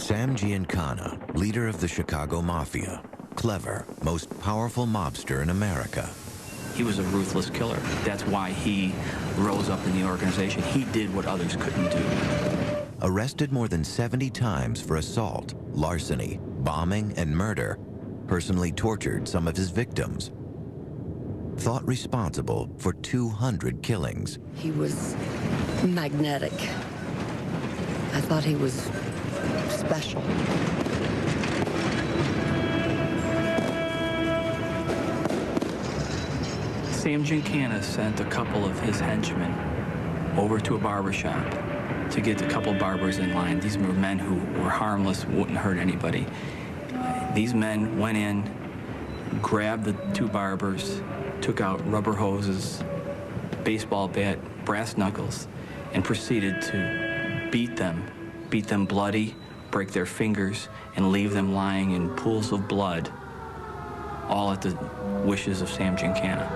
Sam Giancana, leader of the Chicago Mafia, clever, most powerful mobster in America. He was a ruthless killer. That's why he rose up in the organization. He did what others couldn't do. Arrested more than 70 times for assault, larceny, bombing, and murder, personally tortured some of his victims. Thought responsible for 200 killings. He was magnetic. I thought he was special. Sam Giancana sent a couple of his henchmen over to a barber shop to get a couple barbers in line. These were men who were harmless, wouldn't hurt anybody. These men went in, grabbed the two barbers, took out rubber hoses, baseball bat, brass knuckles, and proceeded to beat them bloody, break their fingers, and leave them lying in pools of blood, all at the wishes of Sam Giancana.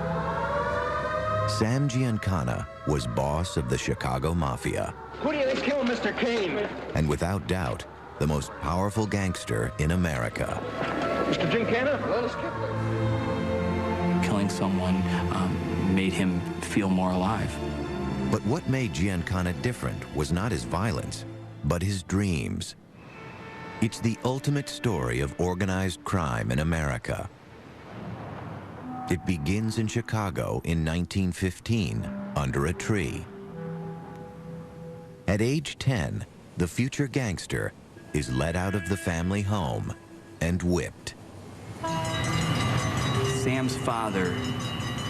Sam Giancana was boss of the Chicago Mafia. Who do you think killed Mr. Kane? And without doubt, the most powerful gangster in America. Mr. Giancana? Killing someone made him feel more alive. But what made Giancana different was not his violence, but his dreams. It's the ultimate story of organized crime in America. It begins in Chicago in 1915, under a tree. At age 10, the future gangster is led out of the family home and whipped. Sam's father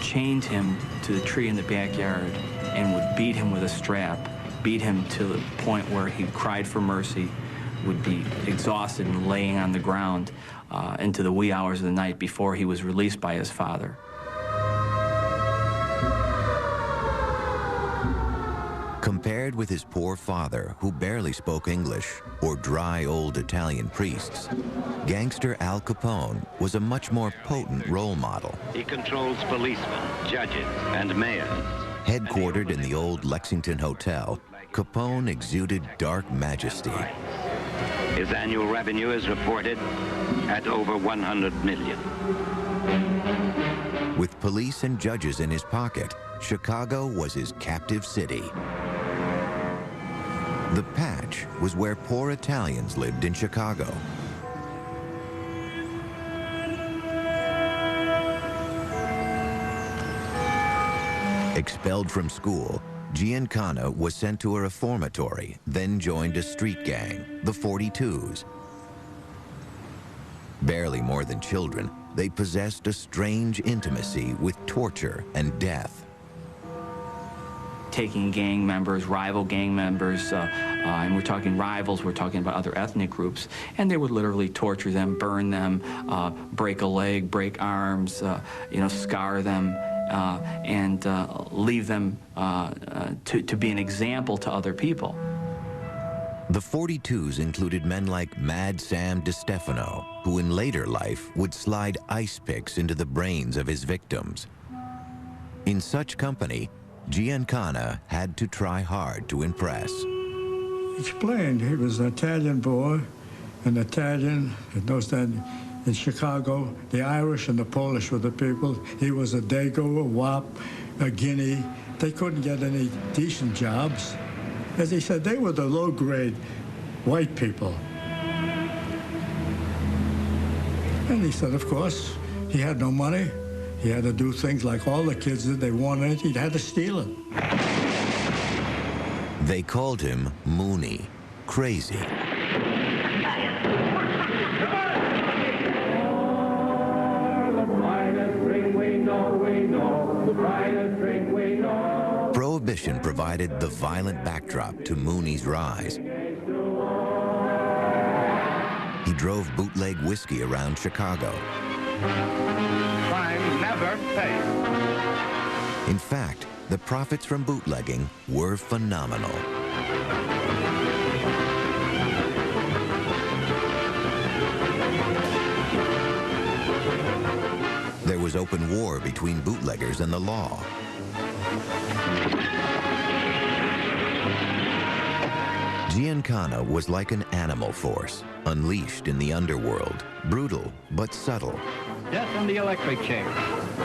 chained him to the tree in the backyard and would beat him with a strap, beat him to the point where he cried for mercy, would be exhausted and laying on the ground into the wee hours of the night before he was released by his father. Compared with his poor father, who barely spoke English, or dry old Italian priests, gangster Al Capone was a much more potent role model. He controls policemen, judges, and mayors. Headquartered in the old Lexington Hotel, Capone exuded dark majesty. His annual revenue is reported at over 100 million. With police and judges in his pocket, Chicago was his captive city. The Patch was where poor Italians lived in Chicago. Expelled from school, Giancana was sent to a reformatory, then joined a street gang, the 42s. Barely more than children, they possessed a strange intimacy with torture and death. Taking gang members, rival gang members, and we're talking rivals, we're talking about other ethnic groups, and they would literally torture them, burn them, break a leg, break arms, scar them, and leave them to be an example to other people. The 42s included men like Mad Sam DiStefano, who in later life would slide ice picks into the brains of his victims. In such company, Giancana had to try hard to impress. He explained he was an Italian boy, an Italian, in those days in Chicago. The Irish and the Polish were the people. He was a Dago, a Wop, a Guinea. They couldn't get any decent jobs. As he said, they were the low-grade white people. And he said, of course, he had no money. He had to do things like all the kids did. They wanted it. He had to steal it. They called him Mooney, crazy. Prohibition provided the violent backdrop to Mooney's rise. He drove bootleg whiskey around Chicago. Crime never pays. In fact, the profits from bootlegging were phenomenal. There was open war between bootleggers and the law. Giancana was like an animal force, unleashed in the underworld, brutal but subtle. Death in the electric chair.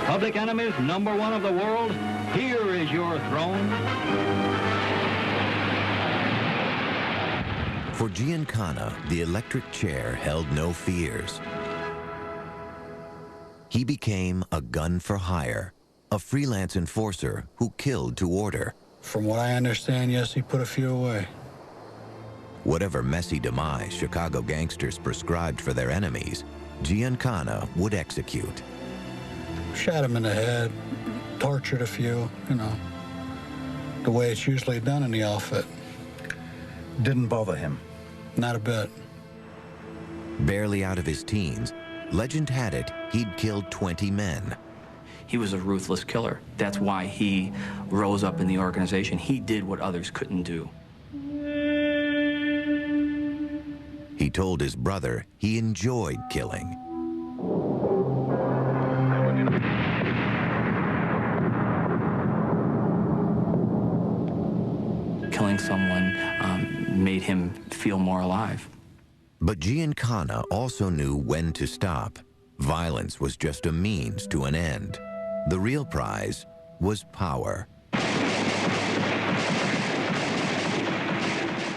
Public enemies #1 of the world, here is your throne. For Giancana, the electric chair held no fears. He became a gun for hire, a freelance enforcer who killed to order. From what I understand, yes, he put a few away. Whatever messy demise Chicago gangsters prescribed for their enemies, Giancana would execute. Shot him in the head, tortured a few, you know, the way it's usually done in the outfit. Didn't bother him? Not a bit. Barely out of his teens, legend had it he'd killed 20 men. He was a ruthless killer. That's why he rose up in the organization. He did what others couldn't do. He told his brother he enjoyed killing. Killing someone made him feel more alive. But Giancana also knew when to stop. Violence was just a means to an end. The real prize was power.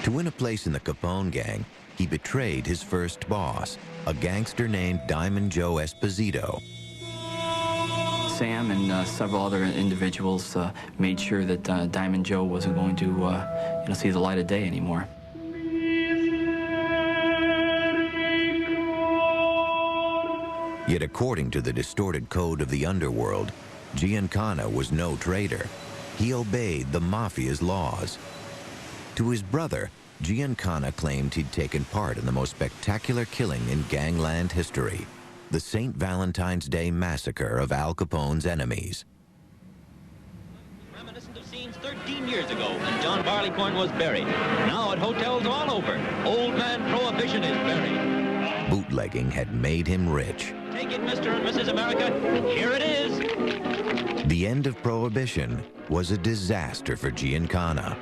To win a place in the Capone gang, he betrayed his first boss, a gangster named Diamond Joe Esposito. Sam and several other individuals made sure that Diamond Joe wasn't going to see the light of day anymore. Yet according to the distorted code of the underworld, Giancana was no traitor. He obeyed the mafia's laws. To his brother, Giancana claimed he'd taken part in the most spectacular killing in gangland history, the St. Valentine's Day massacre of Al Capone's enemies. Reminiscent of scenes 13 years ago when John Barleycorn was buried. Now at hotels all over, old man Prohibition is buried. Bootlegging had made him rich. Take it, Mr. and Mrs. America. Here it is. The end of Prohibition was a disaster for Giancana.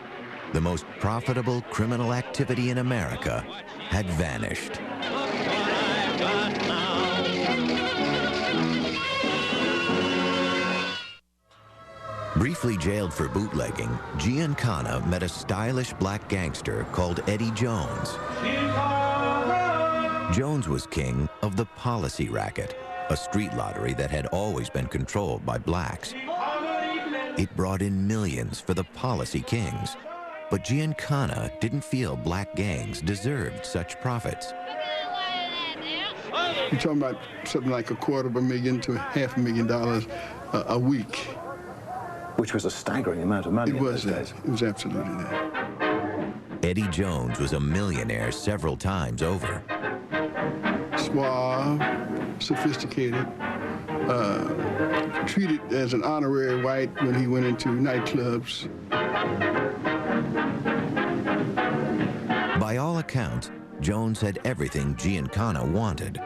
The most profitable criminal activity in America had vanished. Look what I've got now. Briefly jailed for bootlegging, Giancana met a stylish black gangster called Eddie Jones. Jones was king of the Policy Racket, a street lottery that had always been controlled by blacks. It brought in millions for the policy kings, but Giancana didn't feel black gangs deserved such profits. You're talking about something like $250,000 to $500,000 a week. Which was a staggering amount of money. It was that. It was absolutely that. Eddie Jones was a millionaire several times over. Suave, sophisticated, treated as an honorary white when he went into nightclubs. By all accounts, Jones had everything Giancana wanted.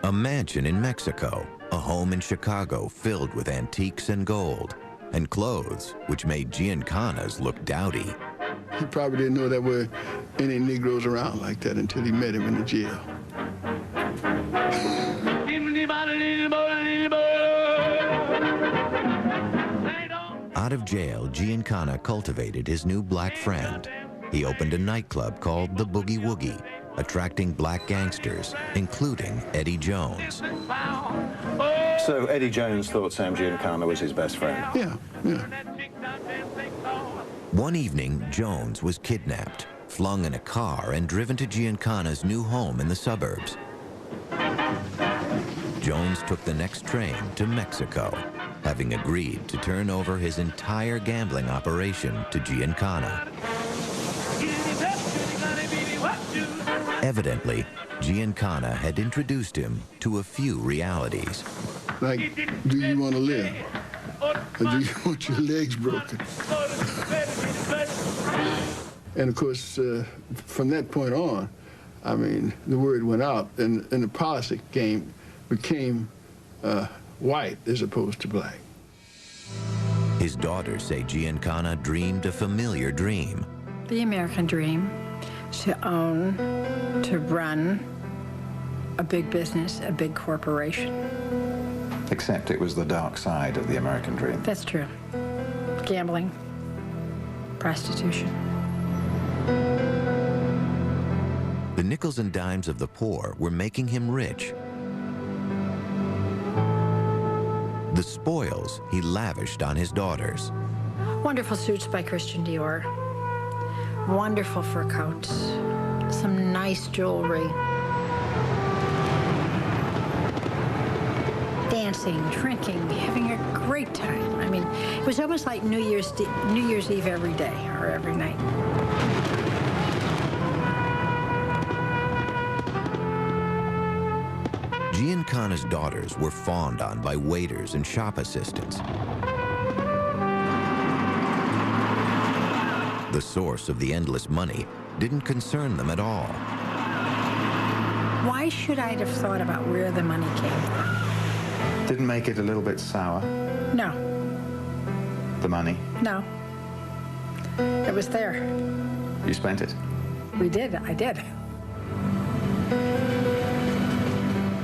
A mansion in Mexico, a home in Chicago filled with antiques and gold, and clothes which made Giancana's look dowdy. He probably didn't know there were any Negroes around like that until he met him in the jail. Out of jail, Giancana cultivated his new black friend. He opened a nightclub called the Boogie Woogie, attracting black gangsters, including Eddie Jones. So Eddie Jones thought Sam Giancana was his best friend? Yeah, yeah. One evening, Jones was kidnapped, flung in a car, and driven to Giancana's new home in the suburbs. Jones took the next train to Mexico, having agreed to turn over his entire gambling operation to Giancana. Evidently, Giancana had introduced him to a few realities. Like, do you want to live? Or do you want your legs broken? And of course, from that point on, I mean, the word went out, and the policy game became white as opposed to black. His daughters say Giancana dreamed a familiar dream. The American dream, to own, to run a big business, a big corporation. Except it was the dark side of the American dream. That's true. Gambling, prostitution. The nickels and dimes of the poor were making him rich. The spoils he lavished on his daughters. Wonderful suits by Christian Dior. Wonderful fur coats. Some nice jewelry. Dancing, drinking, having a great time. I mean, it was almost like New Year's Eve every day or every night. Giancana's daughters were fawned on by waiters and shop assistants. The source of the endless money didn't concern them at all. Why should I have thought about where the money came from? Didn't make it a little bit sour, No, the money? no. It was there. You spent it? We did, I did.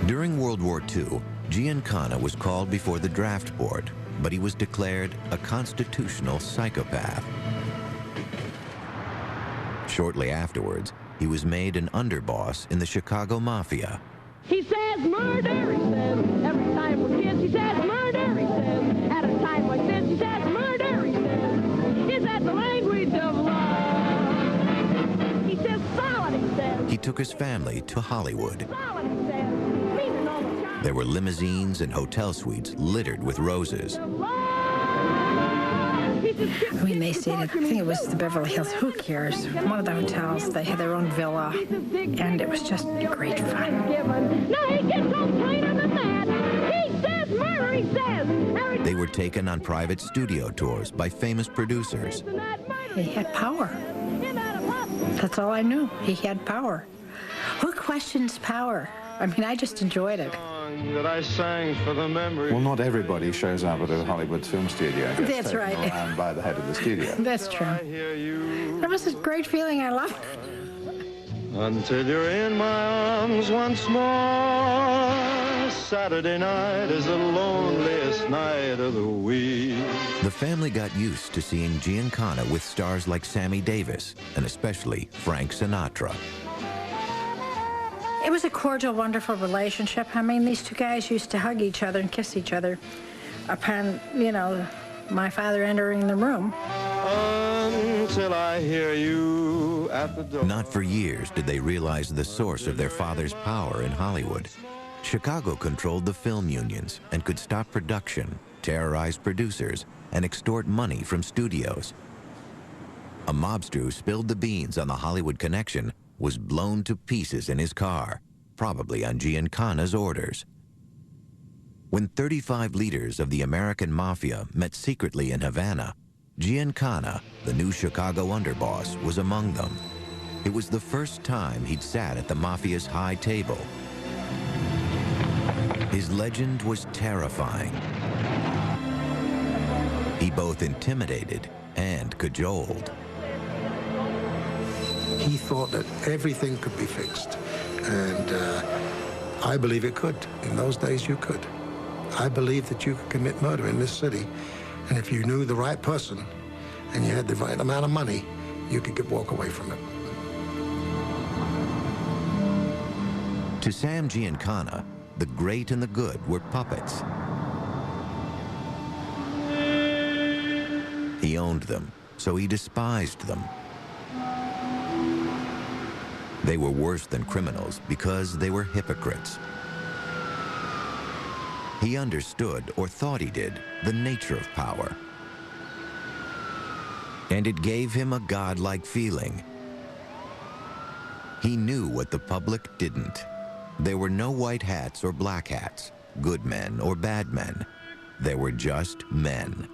During World War II, Giancana was called before the draft board, but he was declared a constitutional psychopath. Shortly afterwards, he was made an underboss in the Chicago Mafia. He says murder, he says. Every time we're kids, he says murder, he says. At a time like this, he says murder, he says. Is that the language of love? He says solid, he says. He took his family to Hollywood. Solid, he says. Meaning all the time. There were limousines and hotel suites littered with roses. I mean, they stayed at, I think it was the Beverly Hills, who cares? One of the hotels, they had their own villa, and it was just great fun. No, he gets on plainer than that. He says murder, he says. They were taken on private studio tours by famous producers. He had power. That's all I knew. He had power. Who questions power? I mean, I just enjoyed it. That I sang for the memory. Well, not everybody shows up at a Hollywood film studio and gets That's right. taken around by the head of the studio. That's true. That was a great feeling. I loved it. Until you're in my arms once more. Saturday night is the loneliest night of the week. The family got used to seeing Giancana with stars like Sammy Davis, and especially Frank Sinatra. It was a cordial, wonderful relationship. I mean, these two guys used to hug each other and kiss each other upon, you know, my father entering the room. Until I hear you at the door. Not for years did they realize the source of their father's power in Hollywood. Chicago controlled the film unions and could stop production, terrorize producers, and extort money from studios. A mobster who spilled the beans on the Hollywood connection was blown to pieces in his car, probably on Giancana's orders. When 35 leaders of the American Mafia met secretly in Havana, Giancana, the new Chicago underboss, was among them. It was the first time he'd sat at the Mafia's high table. His legend was terrifying. He both intimidated and cajoled. He thought that everything could be fixed, and I believe it could. In those days, you could. I believe that you could commit murder in this city, and if you knew the right person and you had the right amount of money, you could walk away from it. To Sam Giancana, the great and the good were puppets. He owned them, so he despised them. They were worse than criminals because they were hypocrites. He understood, or thought he did, the nature of power. And it gave him a godlike feeling. He knew what the public didn't. There were no white hats or black hats, good men or bad men. There were just men.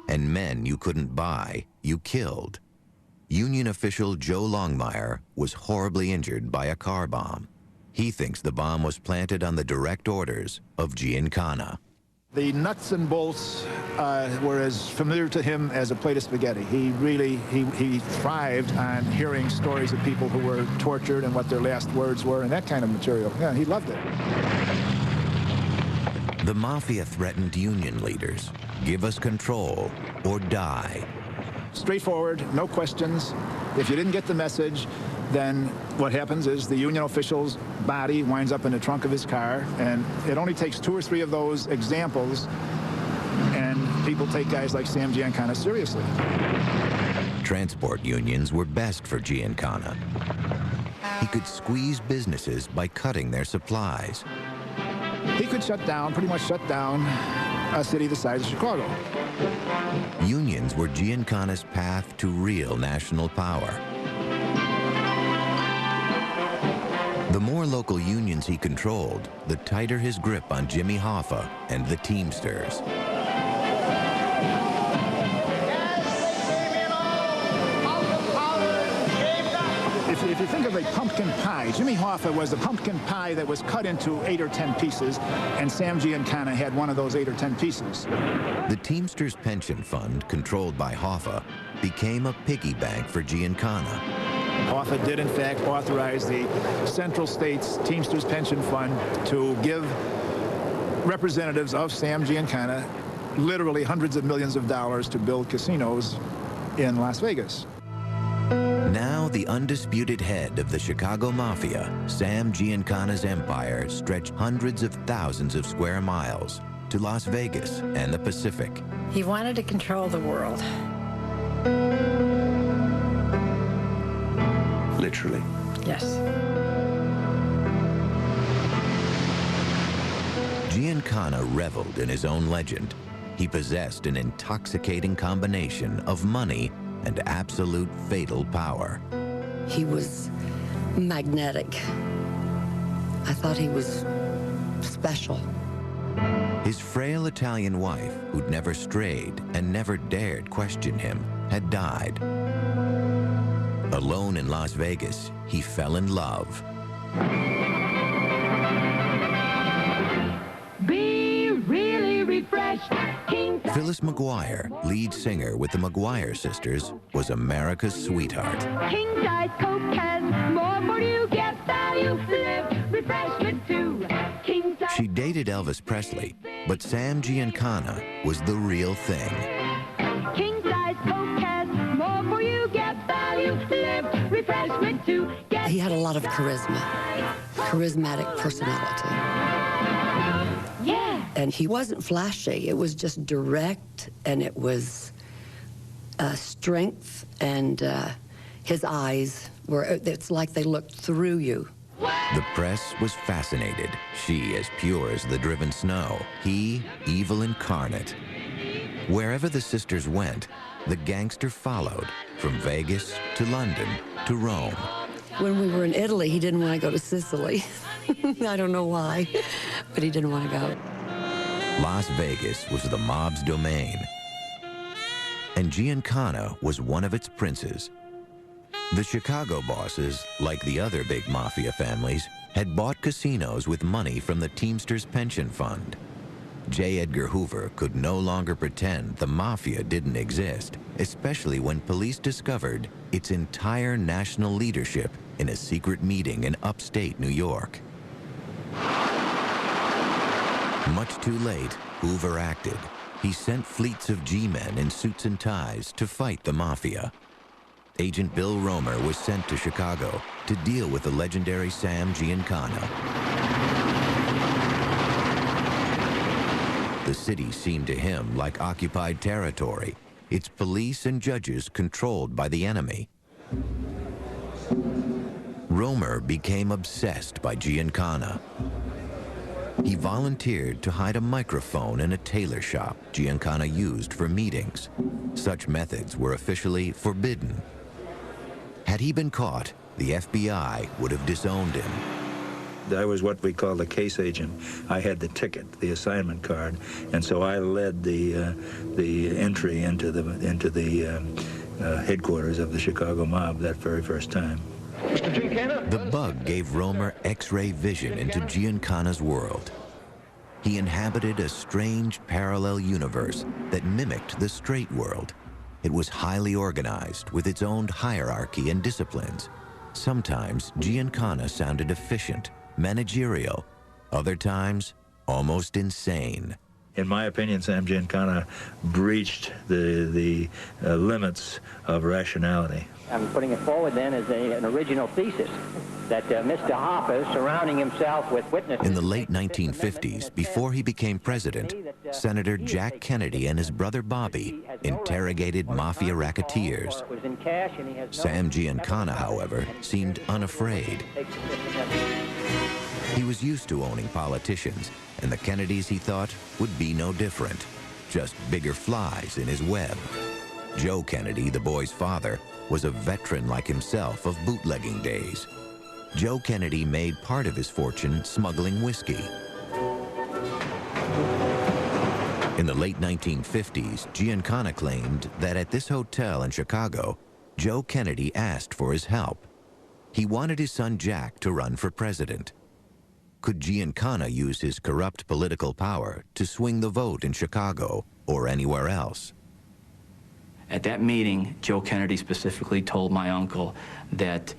And men you couldn't buy, you killed. Union official Joe Longmire was horribly injured by a car bomb. He thinks the bomb was planted on the direct orders of Giancana. The nuts and bolts were as familiar to him as a plate of spaghetti. He really, he thrived on hearing stories of people who were tortured and what their last words were and that kind of material. Yeah, he loved it. The Mafia threatened union leaders, give us control or die. Straightforward, no questions. If you didn't get the message, then what happens is the union official's body winds up in the trunk of his car, and it only takes 2 or 3 of those examples, and people take guys like Sam Giancana seriously. Transport unions were best for Giancana. He could squeeze businesses by cutting their supplies. He could pretty much shut down a city the size of Chicago. Unions were Giancana's path to real national power. The more local unions he controlled, the tighter his grip on Jimmy Hoffa and the Teamsters. If you think of a pumpkin pie, Jimmy Hoffa was a pumpkin pie that was cut into 8 or 10 pieces, and Sam Giancana had one of those 8 or 10 pieces. The Teamsters pension fund, controlled by Hoffa, became a piggy bank for Giancana. Hoffa did, in fact, authorize the Central States Teamsters Pension Fund to give representatives of Sam Giancana literally hundreds of millions of dollars to build casinos in Las Vegas. Now the undisputed head of the Chicago Mafia, Sam Giancana's empire stretched hundreds of thousands of square miles to Las Vegas and the Pacific. He wanted to control the world. Literally. Yes. Giancana reveled in his own legend. He possessed an intoxicating combination of money and absolute fatal power. He was magnetic. I thought he was special. His frail Italian wife, who'd never strayed and never dared question him, had died. Alone in Las Vegas, he fell in love. Be really refreshed. King Phyllis McGuire, lead singer with the McGuire sisters, was America's sweetheart. King size Coke has more for you. Get value, flip, refreshment too. King size. She dated Elvis Presley, but Sam Giancana was the real thing. King size Coke has more for you. Get value, flip, refreshment too. He had a lot of charisma, charismatic personality. Yeah. And he wasn't flashy. It was just direct, and it was strength, and his eyes were, it's like they looked through you. The press was fascinated. She as pure as the driven snow. He, evil incarnate. Wherever the sisters went, the gangster followed, from Vegas to London to Rome. When we were in Italy, he didn't want to go to Sicily. I don't know why, but he didn't want to go. Las Vegas was the mob's domain, and Giancana was one of its princes. The Chicago bosses, like the other big mafia families, had bought casinos with money from the Teamsters Pension Fund. J. Edgar Hoover could no longer pretend the mafia didn't exist, especially when police discovered its entire national leadership in a secret meeting in upstate New York. Much too late, Hoover acted. He sent fleets of G-men in suits and ties to fight the mafia. Agent Bill Romer was sent to Chicago to deal with the legendary Sam Giancana. The city seemed to him like occupied territory, its police and judges controlled by the enemy. Romer became obsessed by Giancana. He volunteered to hide a microphone in a tailor shop Giancana used for meetings. Such methods were officially forbidden. Had he been caught, the FBI would have disowned him. I was what we call the case agent. I had the ticket, the assignment card, and so I led the entry into the headquarters of the Chicago mob that very first time. Mr. Giancana? The bug gave Romer X-ray vision into Giancana's world. He inhabited a strange parallel universe that mimicked the straight world. It was highly organized with its own hierarchy and disciplines. Sometimes Giancana sounded efficient, managerial. Other times, almost insane. In my opinion, Sam Giancana breached the limits of rationality. I'm putting it forward then as an original thesis that Mr. Harper, surrounding himself with witnesses... In the late 1950s, before he became president, Senator Jack Kennedy and his brother Bobby interrogated mafia racketeers. Sam Giancana, however, seemed unafraid. He was used to owning politicians, and the Kennedys, he thought, would be no different, just bigger flies in his web. Joe Kennedy, the boy's father, was a veteran like himself of bootlegging days. Joe Kennedy made part of his fortune smuggling whiskey. In the late 1950s, Giancana claimed that at this hotel in Chicago, Joe Kennedy asked for his help. He wanted his son Jack to run for president. Could Giancana use his corrupt political power to swing the vote in Chicago or anywhere else? At that meeting, Joe Kennedy specifically told my uncle that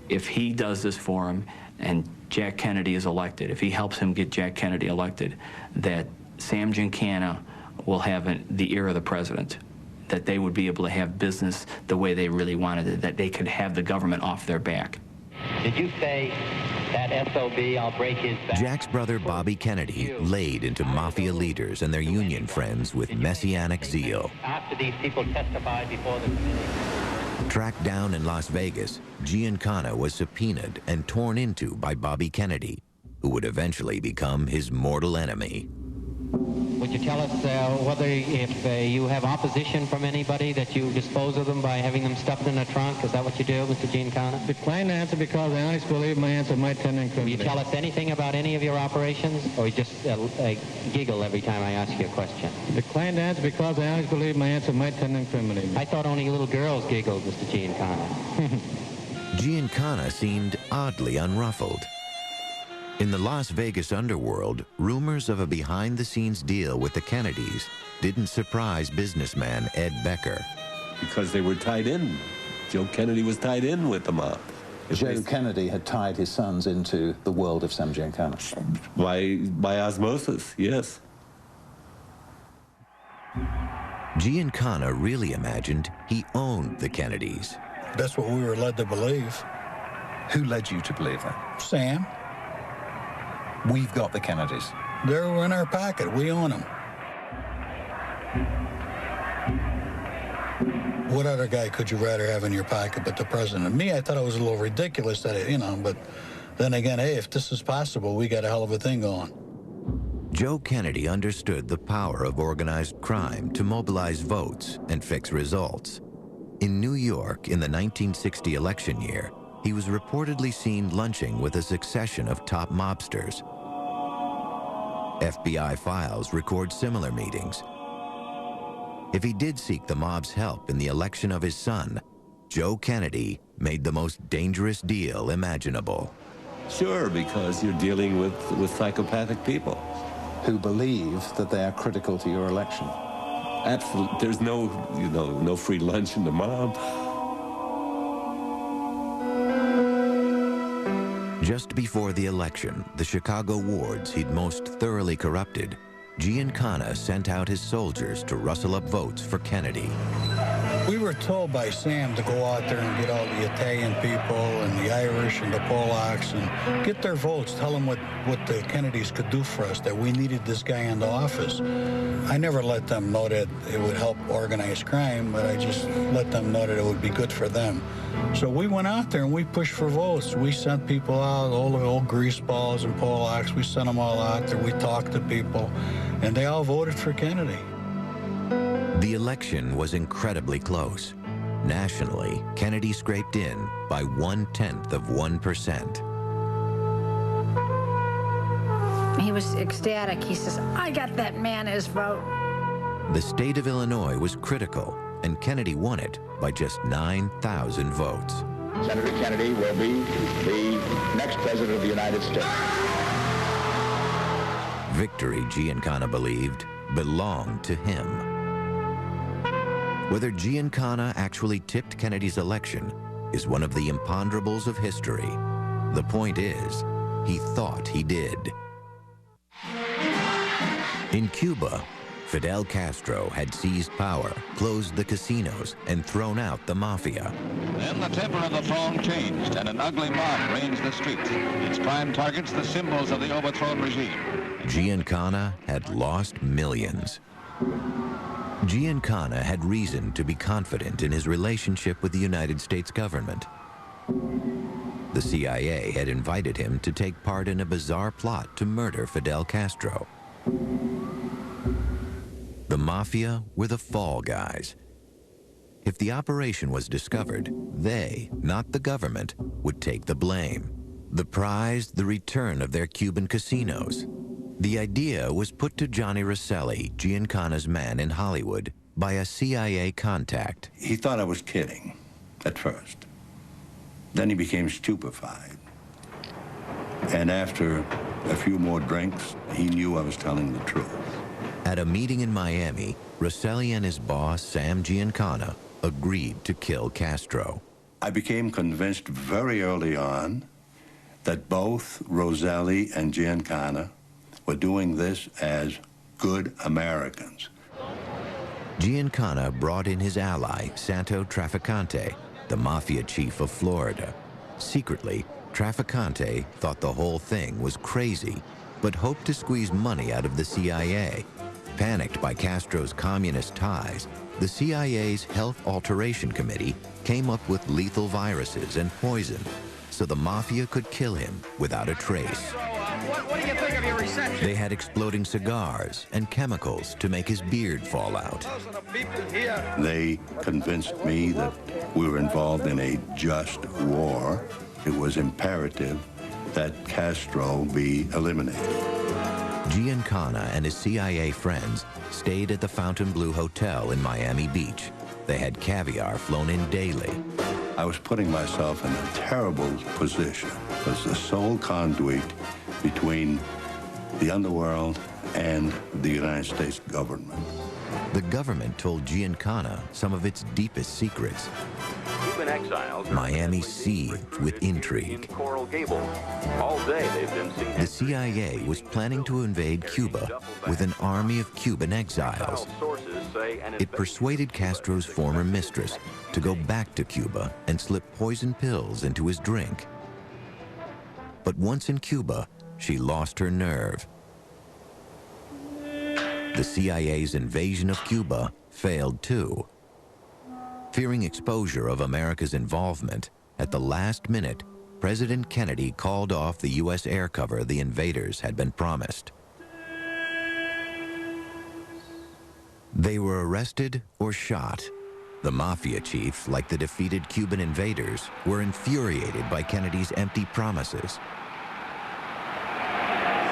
if he does this for him and Jack Kennedy is elected, if he helps him get Jack Kennedy elected, that Sam Giancana will have the ear of the president, that they would be able to have business the way they really wanted it, that they could have the government off their back. Did you say that SOB, I'll break his back? Jack's brother Bobby Kennedy laid into mafia leaders and their union friends with messianic zeal. After these people testified before the committee. Tracked down in Las Vegas, Giancana was subpoenaed and torn into by Bobby Kennedy, who would eventually become his mortal enemy. Would you tell us whether if you have opposition from anybody that you dispose of them by having them stuffed in a trunk? Is that what you do, Mr. Giancana? Decline to answer because I honestly believe my answer might tend to incriminate. Will you tell us anything about any of your operations, or you just giggle every time I ask you a question? Decline to answer because I honestly believe my answer might tend to incriminate me. I thought only little girls giggled, Mr. Giancana. Giancana seemed oddly unruffled. In the Las Vegas underworld, rumors of a behind-the-scenes deal with the Kennedys didn't surprise businessman Ed Becker. Because they were tied in. Joe Kennedy was tied in with the mob. Joe Kennedy had tied his sons into the world of Sam Giancana. By osmosis, yes. Giancana really imagined he owned the Kennedys. That's what we were led to believe. Who led you to believe that? Sam. We've got the Kennedys. They're in our pocket. We own them. What other guy could you rather have in your pocket but the president? Me, I thought it was a little ridiculous that, but then again, hey, if this is possible, we got a hell of a thing going. Joe Kennedy understood the power of organized crime to mobilize votes and fix results. In New York, in the 1960 election year, he was reportedly seen lunching with a succession of top mobsters. FBI files record similar meetings. If he did seek the mob's help in the election of his son, Joe Kennedy made the most dangerous deal imaginable. Sure, because you're dealing with psychopathic people. Who believe that they are critical to your election. Absolutely. There's no free lunch in the mob. Just before the election, the Chicago wards he'd most thoroughly corrupted, Giancana sent out his soldiers to rustle up votes for Kennedy. We were told by Sam to go out there and get all the Italian people and the Irish and the Polacks and get their votes, tell them what the Kennedys could do for us, that we needed this guy in the office. I never let them know that it would help organized crime, but I just let them know that it would be good for them. So we went out there and we pushed for votes. We sent people out, all the old greaseballs and Polacks, we sent them all out there. We talked to people, and they all voted for Kennedy. The election was incredibly close. Nationally, Kennedy scraped in by 0.1%. He was ecstatic. He says, I got that man his vote. The state of Illinois was critical, and Kennedy won it by just 9,000 votes. Senator Kennedy will be the next president of the United States. victory, Giancana believed, belonged to him. Whether Giancana actually tipped Kennedy's election is one of the imponderables of history. The point is, he thought he did. In Cuba, Fidel Castro had seized power, closed the casinos, and thrown out the mafia. Then the temper of the throng changed, and an ugly mob ranged the streets. Its prime targets, the symbols of the overthrown regime. Giancana had lost millions. Giancana had reason to be confident in his relationship with the United States government. The CIA had invited him to take part in a bizarre plot to murder Fidel Castro. The mafia were the fall guys. If the operation was discovered, they, not the government, would take the blame. The prize, the return of their Cuban casinos. The idea was put to Johnny Rosselli, Giancana's man in Hollywood, by a CIA contact. He thought I was kidding at first. Then he became stupefied. And after a few more drinks, he knew I was telling the truth. At a meeting in Miami, Rosselli and his boss, Sam Giancana, agreed to kill Castro. I became convinced very early on that both Rosselli and Giancana were doing this as good Americans. Giancana brought in his ally, Santo Trafficante, the mafia chief of Florida. Secretly, Trafficante thought the whole thing was crazy, but hoped to squeeze money out of the CIA. Panicked by Castro's communist ties, the CIA's Health Alteration Committee came up with lethal viruses and poison so the mafia could kill him without a trace. What do you think of your reception? They had exploding cigars and chemicals to make his beard fall out. They convinced me that we were involved in a just war. It was imperative that Castro be eliminated. Giancana and his CIA friends stayed at the Fontainebleau Hotel in Miami Beach. They had caviar flown in daily. I was putting myself in a terrible position as the sole conduit between the underworld and the United States government. The government told Giancana some of its deepest secrets. Miami seethed with intrigue. Coral Gables. All day they've been seen. The CIA was planning to invade Cuba with an army of Cuban exiles. It persuaded Castro's former mistress to go back to Cuba and slip poison pills into his drink. But once in Cuba, she lost her nerve. The CIA's invasion of Cuba failed too. Fearing exposure of America's involvement, at the last minute, President Kennedy called off the U.S. air cover the invaders had been promised. They were arrested or shot. The mafia chief, like the defeated Cuban invaders, were infuriated by Kennedy's empty promises.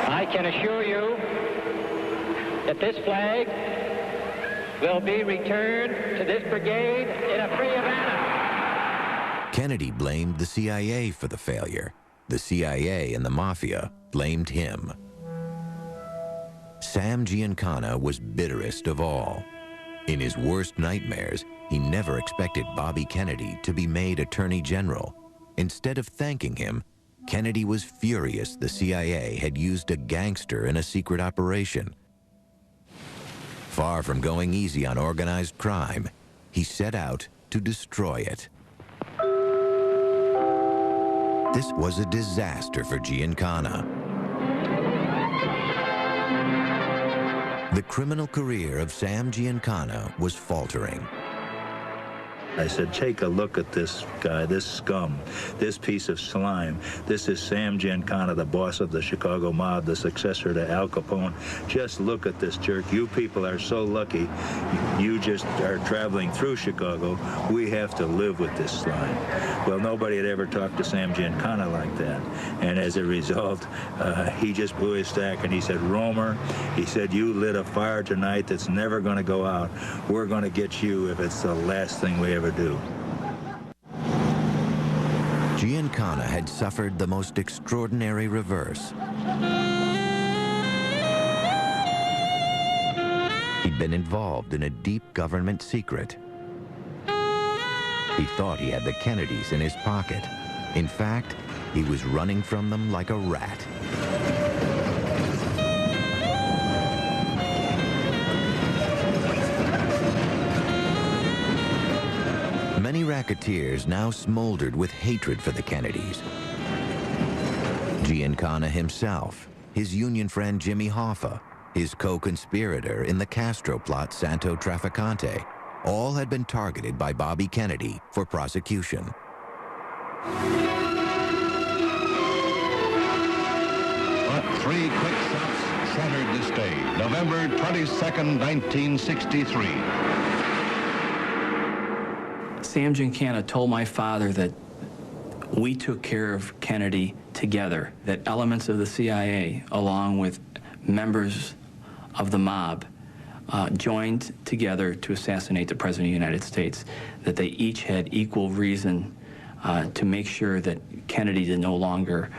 I can assure you that this flag will be returned to this brigade in a free Havana. Kennedy blamed the CIA for the failure. The CIA and the mafia blamed him. Sam Giancana was bitterest of all. In his worst nightmares, he never expected Bobby Kennedy to be made Attorney General. Instead of thanking him, Kennedy was furious the CIA had used a gangster in a secret operation. Far from going easy on organized crime, he set out to destroy it. This was a disaster for Giancana. The criminal career of Sam Giancana was faltering. I said, take a look at this guy, this scum, this piece of slime. This is Sam Giancana, the boss of the Chicago mob, the successor to Al Capone. Just look at this jerk. You people are so lucky. You just are traveling through Chicago. We have to live with this slime. Well, nobody had ever talked to Sam Giancana like that. And as a result, he just blew his stack and he said, Romer, he said, you lit a fire tonight that's never going to go out. We're going to get you if it's the last thing we ever do. Giancana had suffered the most extraordinary reverse. had been involved in a deep government secret. He thought he had the Kennedys in his pocket. In fact, he was running from them like a rat. Many racketeers now smoldered with hatred for the Kennedys. Giancana himself, his Union friend Jimmy Hoffa, his co-conspirator in the Castro plot Santo Trafficante, all had been targeted by Bobby Kennedy for prosecution. But 3 quick stops shattered this day, November 22nd, 1963. Sam Giancana told my father that we took care of Kennedy together, that elements of the CIA, along with members of the mob, joined together to assassinate the President of the United States, that they each had equal reason to make sure that Kennedy did no longer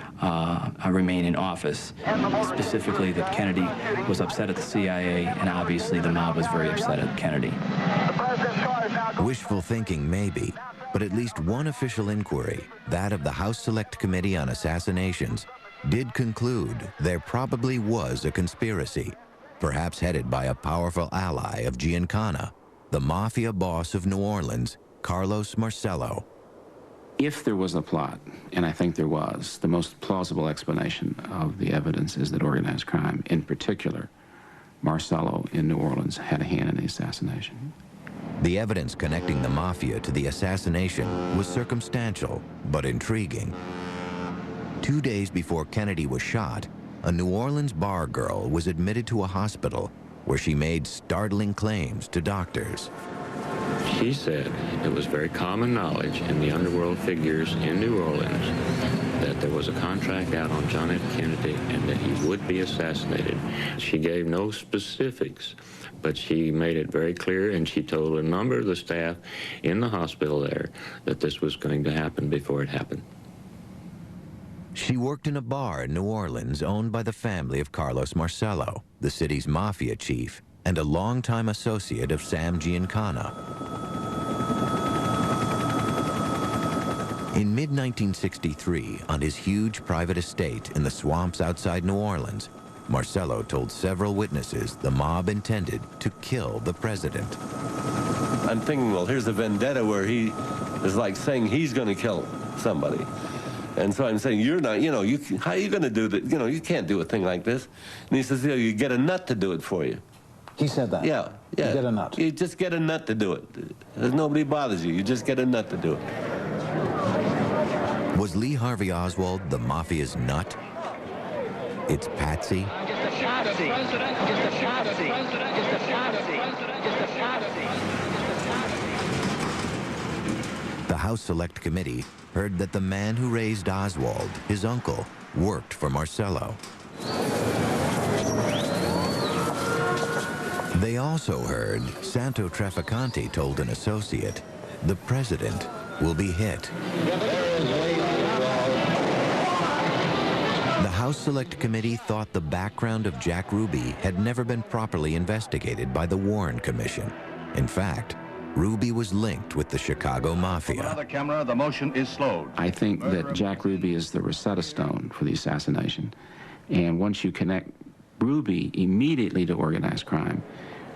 remain in office. Specifically, that Kennedy was upset at the CIA, and obviously the mob was very upset at Kennedy. Wishful thinking, maybe, but at least one official inquiry, that of the House Select Committee on Assassinations, did conclude there probably was a conspiracy, perhaps headed by a powerful ally of Giancana, the mafia boss of New Orleans, Carlos Marcello. If there was a plot, and I think there was, the most plausible explanation of the evidence is that organized crime, in particular, Marcello in New Orleans, had a hand in the assassination. The evidence connecting the mafia to the assassination was circumstantial, but intriguing. 2 days before Kennedy was shot, a New Orleans bar girl was admitted to a hospital where she made startling claims to doctors. She said it was very common knowledge in the underworld figures in New Orleans that there was a contract out on John F. Kennedy and that he would be assassinated. She gave no specifics, but she made it very clear, and she told a number of the staff in the hospital there that this was going to happen before it happened. She worked in a bar in New Orleans owned by the family of Carlos Marcello, the city's mafia chief, and a longtime associate of Sam Giancana. In mid-1963, on his huge private estate in the swamps outside New Orleans, Marcello told several witnesses the mob intended to kill the president. I'm thinking, well, here's a vendetta where he is like saying he's going to kill somebody. And so I'm saying, you're not, how are you going to do that? You can't do a thing like this. And he says, you get a nut to do it for you. He said that? Yeah. You get a nut? You just get a nut to do it. Nobody bothers you. You just get a nut to do it. Was Lee Harvey Oswald the mafia's nut? It's Patsy? The House Select Committee heard that the man who raised Oswald, his uncle, worked for Marcello. They also heard Santo Trafficante told an associate, the president will be hit. The House Select Committee thought the background of Jack Ruby had never been properly investigated by the Warren Commission. In fact, Ruby was linked with the Chicago Mafia. The camera, the motion is slowed. I think that Jack Ruby is the Rosetta Stone for the assassination. And once you connect Ruby immediately to organized crime,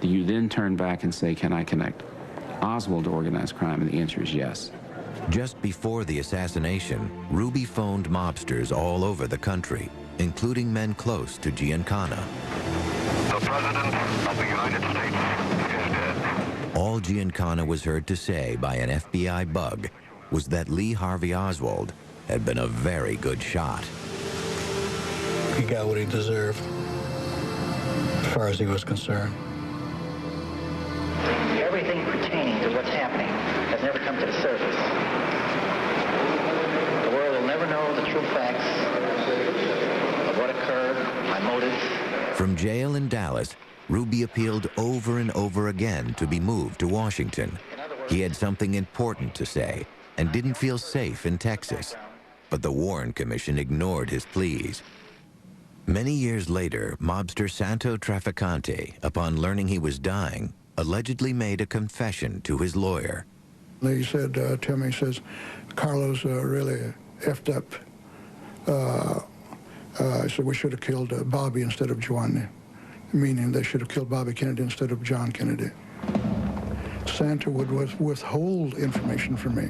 you then turn back and say, can I connect Oswald to organized crime? And the answer is yes. Just before the assassination, Ruby phoned mobsters all over the country, including men close to Giancana. The President of the United States is dead. All Giancana was heard to say by an FBI bug was that Lee Harvey Oswald had been a very good shot. He got what he deserved, as far as he was concerned. Everything pertaining to what's happening has never come to the surface. The world will never know the true facts of what occurred, my motives. From jail in Dallas, Ruby appealed over and over again to be moved to Washington. He had something important to say and didn't feel safe in Texas. But the Warren Commission ignored his pleas. Many years later, mobster Santo Trafficante, upon learning he was dying, allegedly made a confession to his lawyer. He said, Timmy says, Carlos really effed up. I said, we should have killed Bobby instead of Giovanni, meaning they should have killed Bobby Kennedy instead of John Kennedy. Santa would withhold information from me,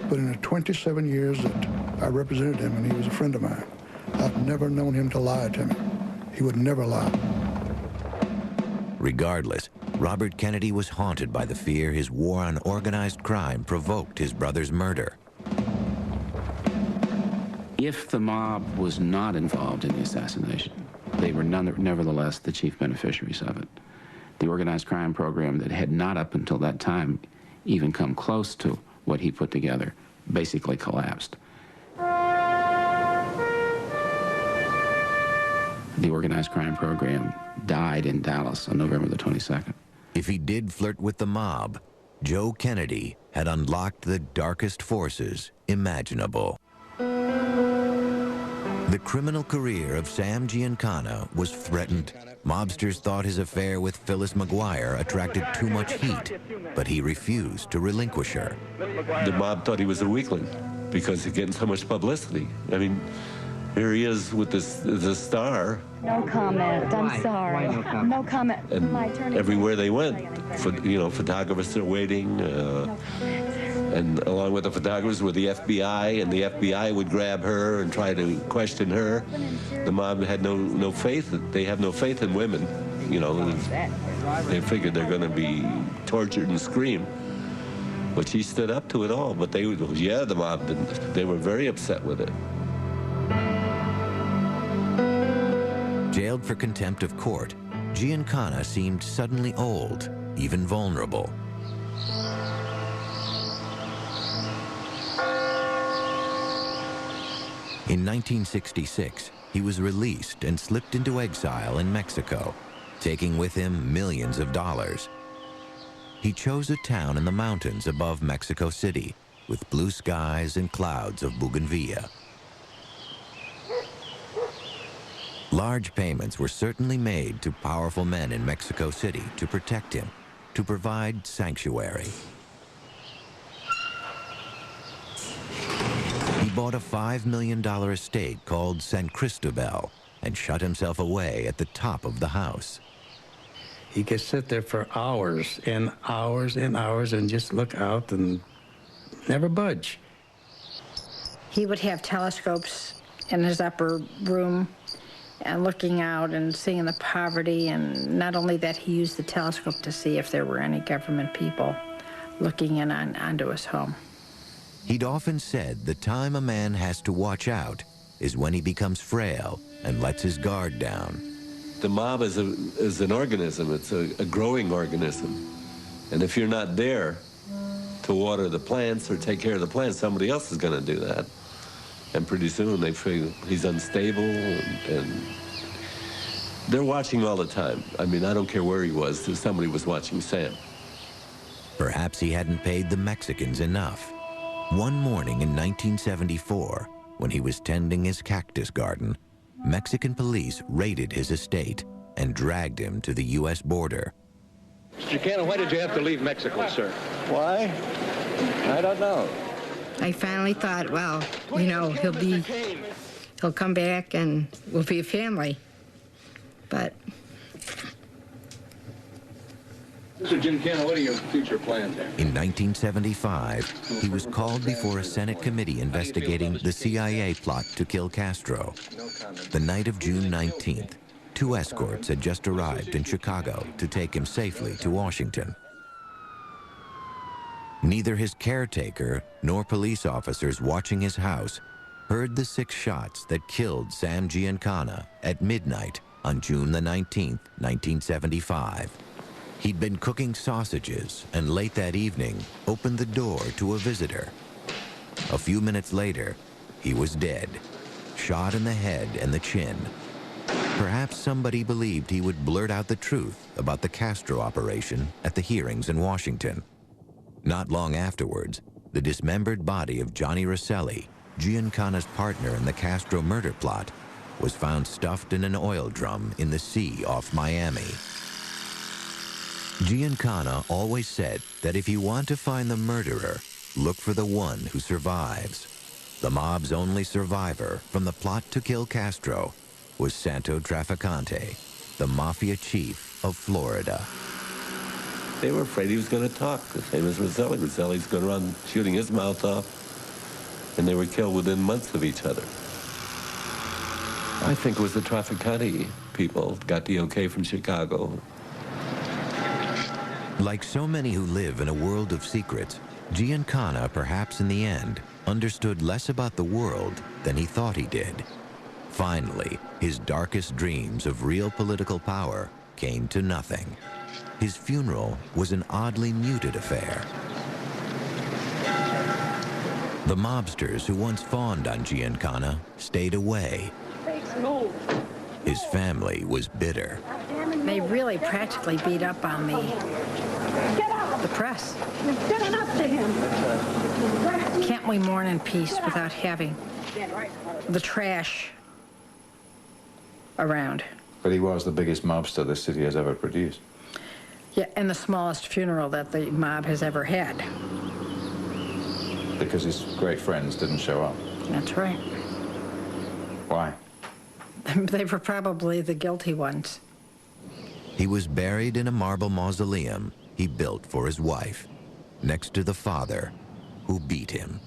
but in the 27 years that I represented him, and he was a friend of mine, I've never known him to lie to me. He would never lie. Regardless, Robert Kennedy was haunted by the fear his war on organized crime provoked his brother's murder. If the mob was not involved in the assassination, they were nevertheless the chief beneficiaries of it. The organized crime program that had not up until that time even come close to what he put together basically collapsed. The organized crime program died in Dallas on November the 22nd. If he did flirt with the mob, Joe Kennedy had unlocked the darkest forces imaginable. The criminal career of Sam Giancana was threatened. Mobsters thought his affair with Phyllis McGuire attracted too much heat, but he refused to relinquish her. The mob thought he was a weakling because he's getting so much publicity. I mean, here he is with the star. No comment. I'm sorry. No comment. And My attorney. everywhere they went, photographers are waiting, and along with the photographers were the FBI, and the FBI would grab her and try to question her. The mob had no faith. They have no faith in women. They figured they're going to be tortured and scream. But she stood up to it all. But the mob didn't. They were very upset with it. Jailed for contempt of court, Giancana seemed suddenly old, even vulnerable. In 1966, he was released and slipped into exile in Mexico, taking with him millions of dollars. He chose a town in the mountains above Mexico City, with blue skies and clouds of bougainvillea. Large payments were certainly made to powerful men in Mexico City to protect him, to provide sanctuary. He bought a $5 million estate called San Cristobal and shut himself away at the top of the house. He could sit there for hours and hours and hours and just look out and never budge. He would have telescopes in his upper room and looking out and seeing the poverty, and not only that, he used the telescope to see if there were any government people looking in onto his home. He'd often said the time a man has to watch out is when he becomes frail and lets his guard down. The mob is an organism. It's a growing organism. And if you're not there to water the plants or take care of the plants, somebody else is going to do that. And pretty soon they figure he's unstable, and they're watching all the time. I mean, I don't care where he was, somebody was watching Sam. Perhaps he hadn't paid the Mexicans enough. One morning in 1974, when he was tending his cactus garden, Mexican police raided his estate and dragged him to the U.S. border. Mr. Giancana, why did you have to leave Mexico, sir? Why? I don't know. I finally thought, well, he'll come back and we'll be a family. But Mr. Giancana, what are your future plans there? In 1975, he was called before a Senate committee investigating the CIA plot to kill Castro. The night of June 19th, 2 escorts had just arrived in Chicago to take him safely to Washington. Neither his caretaker nor police officers watching his house heard the 6 shots that killed Sam Giancana at midnight on June the 19th, 1975. He'd been cooking sausages and late that evening opened the door to a visitor. A few minutes later, he was dead, shot in the head and the chin. Perhaps somebody believed he would blurt out the truth about the Castro operation at the hearings in Washington. Not long afterwards, the dismembered body of Johnny Rosselli, Giancana's partner in the Castro murder plot, was found stuffed in an oil drum in the sea off Miami. Giancana always said that if you want to find the murderer, look for the one who survives. The mob's only survivor from the plot to kill Castro was Santo Trafficante, the mafia chief of Florida. They were afraid he was going to talk, the same as Roselli. Roselli's going to run shooting his mouth off, and they were killed within months of each other. I think it was the Trafficante people got the okay from Chicago. Like so many who live in a world of secrets, Giancana, perhaps in the end, understood less about the world than he thought he did. Finally, his darkest dreams of real political power came to nothing. His funeral was an oddly muted affair. The mobsters who once fawned on Giancana stayed away. His family was bitter. They really practically beat up on me. The press. Can't we mourn in peace without having the trash around? But he was the biggest mobster this city has ever produced. Yeah, and the smallest funeral that the mob has ever had. Because his great friends didn't show up. That's right. Why? They were probably the guilty ones. He was buried in a marble mausoleum he built for his wife, next to the father who beat him.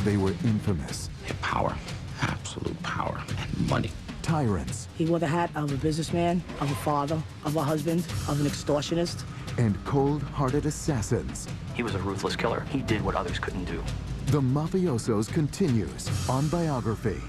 They were infamous. Power, absolute power, and money. Tyrants. He wore the hat of a businessman, of a father, of a husband, of an extortionist. And cold-hearted assassins. He was a ruthless killer. He did what others couldn't do. The Mafiosos continues on Biography.